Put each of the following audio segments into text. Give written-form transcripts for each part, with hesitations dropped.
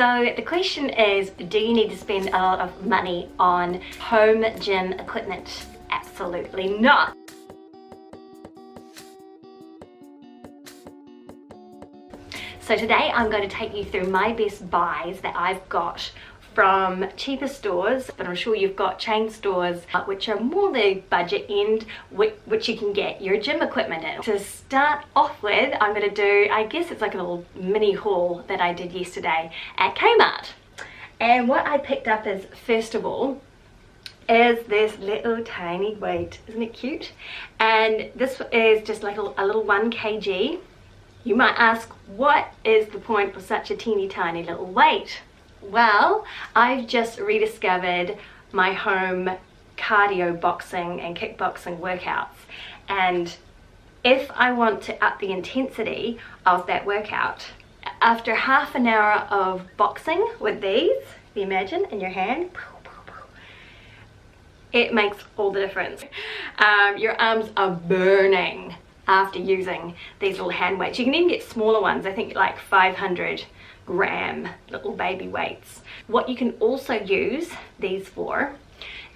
So the question is, do you need to spend a lot of money on home gym equipment? Absolutely not. So today I'm going to take you through my best buys that I've got from cheaper stores, but I'm sure you've got chain stores which are more the budget end, which you can get your gym equipment in. To start off with, I'm going to do, I guess it's like a little mini haul that I did yesterday at KMART. And what I picked up is, first of all, is this little tiny weight. Isn't it cute? And this is just like a little 1 kg. You might ask, what is the point for such a teeny tiny little weight? Well, I've just rediscovered my home cardio boxing and kickboxing workouts, and if I want to up the intensity of that workout, after half an hour of boxing with these, if you imagine in your hand, it makes all the difference. Your arms are burning after using these little hand weights. You can even get smaller ones, I think like 500 gram little baby weights. What you can also use these for,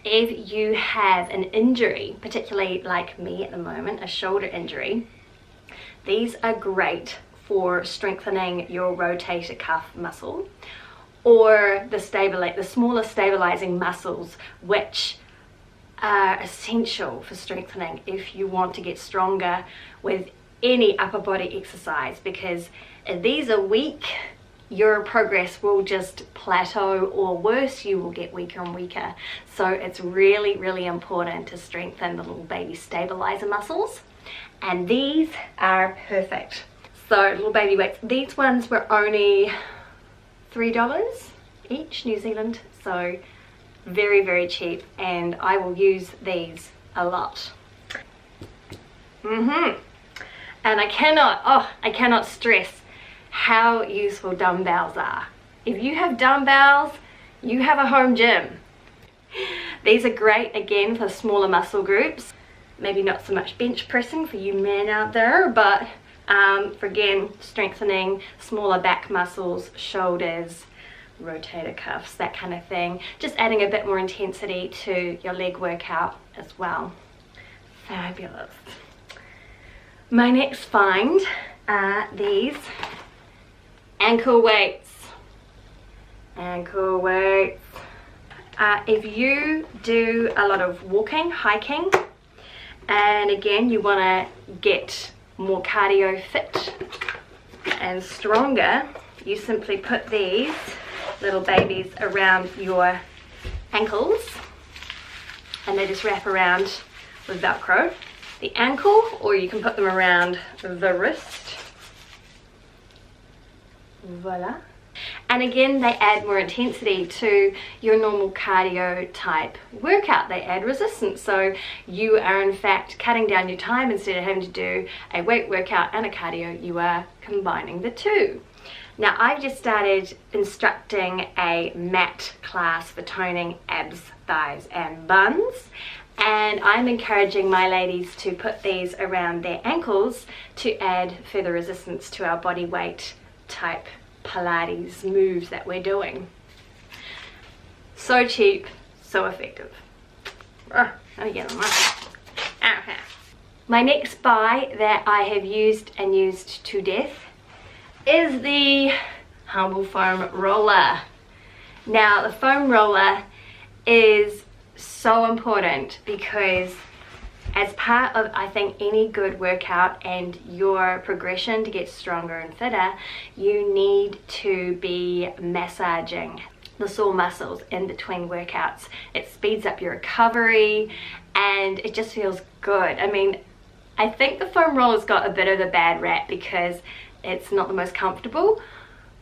if you have an injury, particularly like me at the moment, a shoulder injury, these are great for strengthening your rotator cuff muscle, or the smaller stabilizing muscles, which are essential for strengthening if you want to get stronger with any upper body exercise, because if these are weak, your progress will just plateau, or worse, you will get weaker and weaker. So it's really, really important to strengthen the little baby stabilizer muscles, and these are perfect. So little baby weights, these ones were only $3 each, New Zealand, so very, very cheap, and I will use these a lot. And I cannot stress how useful dumbbells are. If you have dumbbells, you have a home gym. These are great again for smaller muscle groups. Maybe not so much bench pressing for you men out there, but for again strengthening smaller back muscles, shoulders, rotator cuffs, that kind of thing. Just adding a bit more intensity to your leg workout as well. Fabulous. My next find are these ankle weights. Ankle weights. If you do a lot of walking, hiking, and again you want to get more cardio fit and stronger, you simply put these little babies around your ankles, and they just wrap around with Velcro the ankle, or you can put them around the wrist. Voila. And again, they add more intensity to your normal cardio type workout. They add resistance, so you are in fact cutting down your time. Instead of having to do a weight workout and a cardio, you are combining the two. Now, I've just started instructing a mat class for toning abs, thighs and buns, and I'm encouraging my ladies to put these around their ankles to add further resistance to our body weight type Pilates moves that we're doing. So cheap, so effective. My next buy that I have used and used to death is the Humble Foam Roller. Now, the foam roller is so important because as part of, I think, any good workout and your progression to get stronger and fitter, you need to be massaging the sore muscles in between workouts. It speeds up your recovery and it just feels good. I mean, I think the foam roller's got a bit of a bad rap because it's not the most comfortable,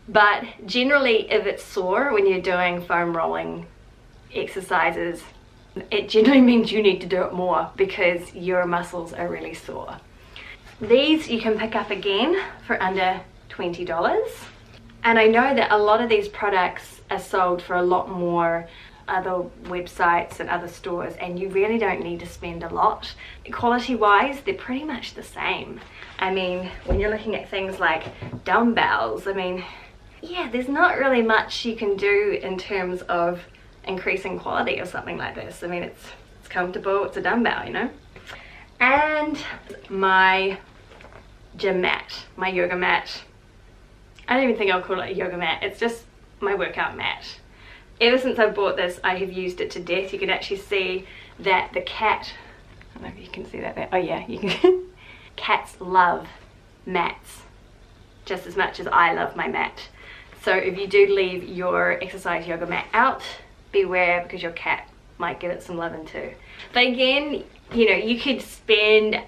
but generally if it's sore when you're doing foam rolling exercises, it generally means you need to do it more because your muscles are really sore. These you can pick up again for under $20, and I know that a lot of these products are sold for a lot more other websites and other stores, and you really don't need to spend a lot. Quality wise, they're pretty much the same. I mean, when you're looking at things like dumbbells, I mean, yeah, there's not really much you can do in terms of increasing quality or something like this. I mean, it's comfortable, it's a dumbbell, you know. And my gym mat, my yoga mat. I don't even think I'll call it a yoga mat, it's just my workout mat. Ever since I bought this, I have used it to death. You can actually see that the cat, I don't know if you can see that there. Oh yeah, you can. Cats love mats just as much as I love my mat. So if you do leave your exercise yoga mat out, beware, because your cat might give it some loving too. But again, you know, you could spend,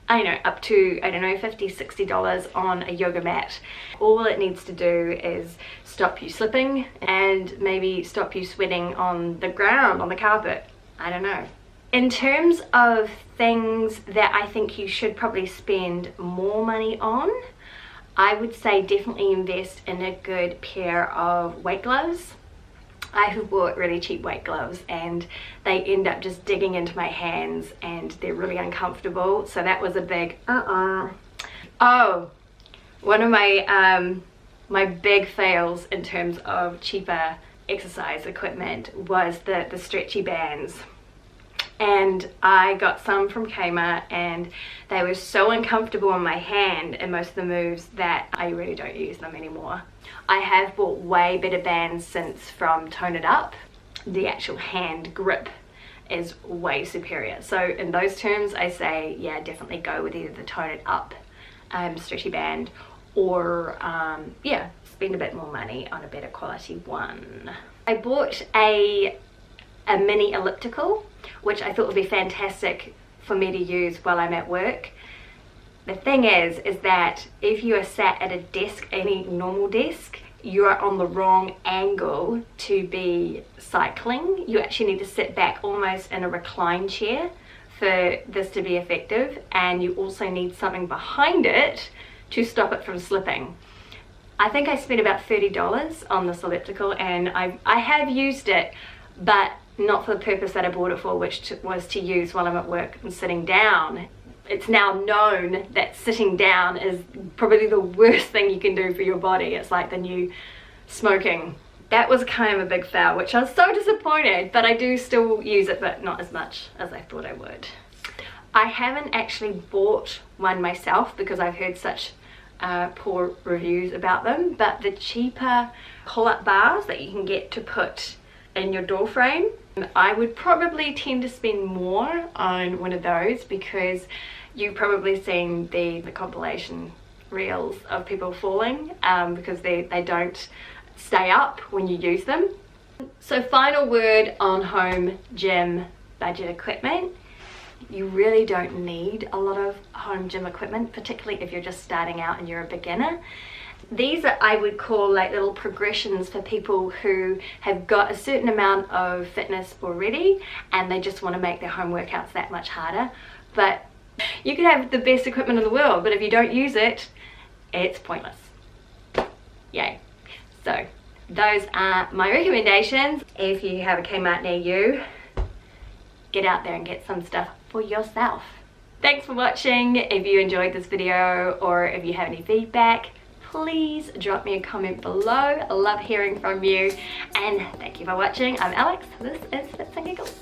I don't know, up to, I don't know, $50, $60 on a yoga mat. All it needs to do is stop you slipping and maybe stop you sweating on the ground, on the carpet. I don't know. In terms of things that I think you should probably spend more money on, I would say definitely invest in a good pair of weight gloves. I have bought really cheap weight gloves and they end up just digging into my hands and they're really uncomfortable. So that was a big Oh, one of my my big fails in terms of cheaper exercise equipment was the Stretchy Bands. And I got some from KMART and they were so uncomfortable on my hand in most of the moves that I really don't use them anymore. I have bought way better bands since from Tone It Up. The actual hand grip is way superior. So in those terms, I say, yeah, definitely go with either the Tone It Up stretchy band or, yeah, spend a bit more money on a better quality one. I bought a mini elliptical, which I thought would be fantastic for me to use while I'm at work. The thing is that if you are sat at a desk, any normal desk, you are on the wrong angle to be cycling. You actually need to sit back almost in a recline chair for this to be effective, and you also need something behind it to stop it from slipping. I think I spent about $30 on this elliptical, and I have used it, but not for the purpose that I bought it for, which was to use while I'm at work and sitting down. It's now known that sitting down is probably the worst thing you can do for your body. It's like the new smoking. That was kind of a big fail, which I was so disappointed, but I do still use it, but not as much as I thought I would. I haven't actually bought one myself because I've heard such poor reviews about them, but the cheaper pull-up bars that you can get to put in your door frame, I would probably tend to spend more on one of those, because you've probably seen the compilation reels of people falling because they don't stay up when you use them. So final word on home gym budget equipment. You really don't need a lot of home gym equipment, particularly if you're just starting out and you're a beginner. These are, I would call, like little progressions for people who have got a certain amount of fitness already and they just want to make their home workouts that much harder. But you can have the best equipment in the world, but if you don't use it, it's pointless. Yay. So those are my recommendations. If you have a KMART near you, get out there and get some stuff for yourself. Thanks for watching. If you enjoyed this video or if you have any feedback, please drop me a comment below. I love hearing from you, and thank you for watching. I'm Alex. This is Fitz and Giggles.